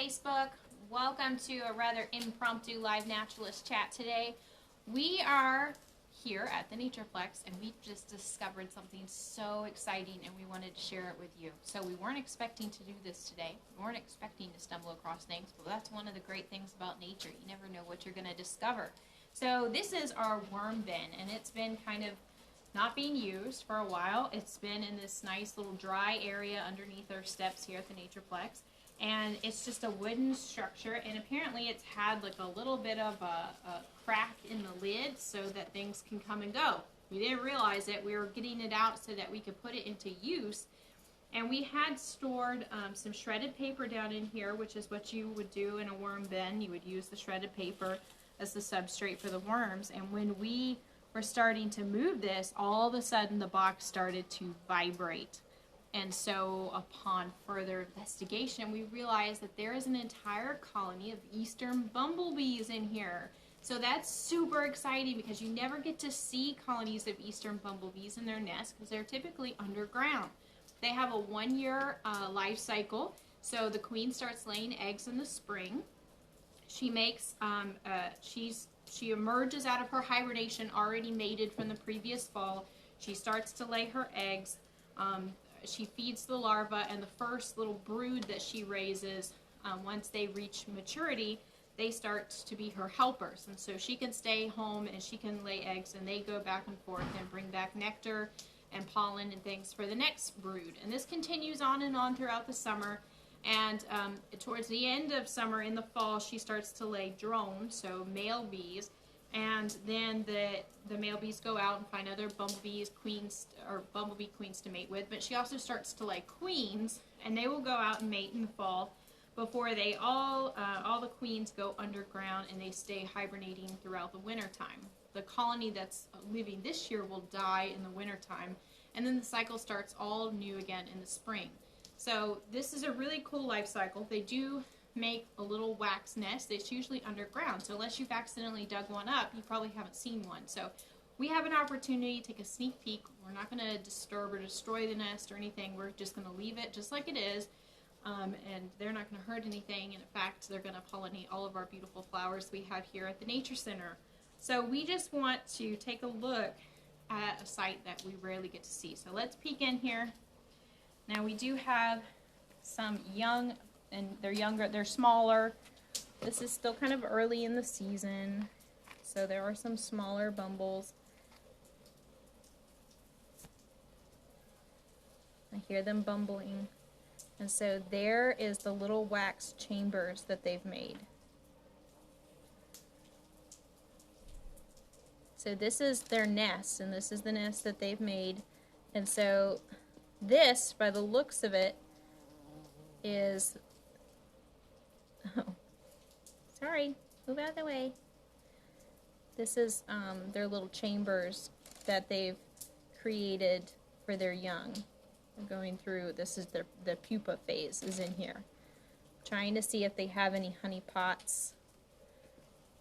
Facebook. Welcome to a rather impromptu live naturalist chat today. We are here at the Natureplex and we just discovered something so exciting and we wanted to share it with you. So we weren't expecting to do this today. We weren't expecting to stumble across things, but that's one of the great things about nature. You never know what you're going to discover. So this is our worm bin, and it's been kind of not being used for a while. It's been in this nice little dry area underneath our steps here at the Natureplex. And it's just a wooden structure, and apparently it's had like a little bit of a crack in the lid so that things can come and go. We didn't realize it. We were getting it out so that we could put it into use. And we had stored some shredded paper down in here, which is what you would do in a worm bin. You would use the shredded paper as the substrate for the worms. And when we were starting to move this, all of a sudden the box started to vibrate. And so upon further investigation, we realized that there is an entire colony of eastern bumblebees in here. So that's super exciting because you never get to see colonies of eastern bumblebees in their nests because they're typically underground. They have a 1-year life cycle. So the queen starts laying eggs in the spring. She makes, she emerges out of her hibernation already mated from the previous fall. She starts to lay her eggs. She feeds the larva, and the first little brood that she raises, once they reach maturity, they start to be her helpers. And so she can stay home and she can lay eggs, and they go back and forth and bring back nectar and pollen and things for the next brood. And this continues on and on throughout the summer. And towards the end of summer, in the fall, she starts to lay drones, so male bees. And then the male bees go out and find other bumblebees, queens, or bumblebee queens to mate with. But she also starts to lay queens, and they will go out and mate in the fall before they all the queens go underground and they stay hibernating throughout the winter time. The colony that's living this year will die in the winter time, and then the cycle starts all new again in the spring. So this is a really cool life cycle. They do make a little wax nest. It's usually underground, so unless you've accidentally dug one up, you probably haven't seen one. So we have an opportunity to take a sneak peek. We're not going to disturb or destroy the nest or anything. We're just going to leave it just like it is, and they're not going to hurt anything. And in fact, they're going to pollinate all of our beautiful flowers we have here at the Nature Center. So we just want to take a look at a site that we rarely get to see. So let's peek in here. Now we do have some young, and they're younger, they're smaller. This is still kind of early in the season, so there are some smaller bumbles. I hear them bumbling. And so there is the little wax chambers that they've made. So this is their nest, and this is the nest that they've made. And so this, by the looks of it, is, oh, sorry, move out of the way. This is their little chambers that they've created for their young. They're going through, this is the pupa phase is in here. Trying to see if they have any honey pots,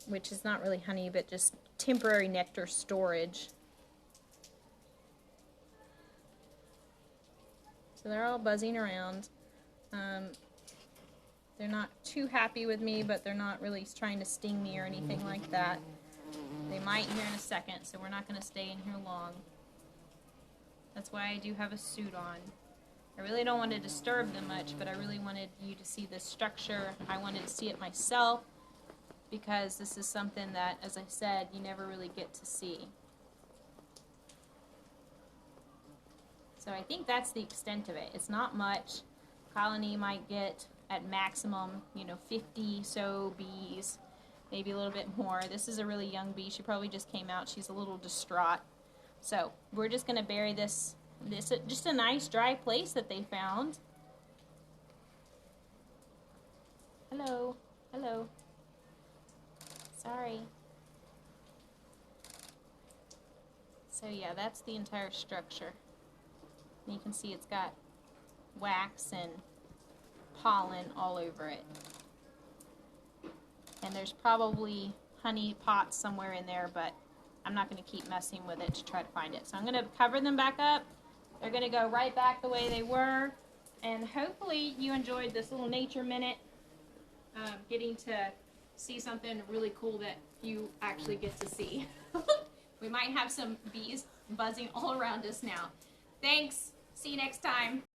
which is not really honey, but just temporary nectar storage. So they're all buzzing around. They're not too happy with me, but they're not really trying to sting me or anything like that. They might here in a second, so we're not going to stay in here long. That's why I do have a suit on. I really don't want to disturb them much, but I really wanted you to see this structure. I wanted to see it myself because this is something that, as I said, you never really get to see. So I think that's the extent of it. It's not much. Colony might get at maximum, 50 so bees, maybe a little bit more. This is a really young bee. She probably just came out. She's a little distraught. So we're just going to bury this just a nice dry place that they found. Hello. Hello. Sorry. So yeah, that's the entire structure. And you can see it's got wax and pollen all over it. And there's probably honey pots somewhere in there, but I'm not going to keep messing with it to try to find it. So I'm going to cover them back up. They're going to go right back the way they were. And hopefully you enjoyed this little nature minute getting to see something really cool that you actually get to see. We might have some bees buzzing all around us now. Thanks. See you next time.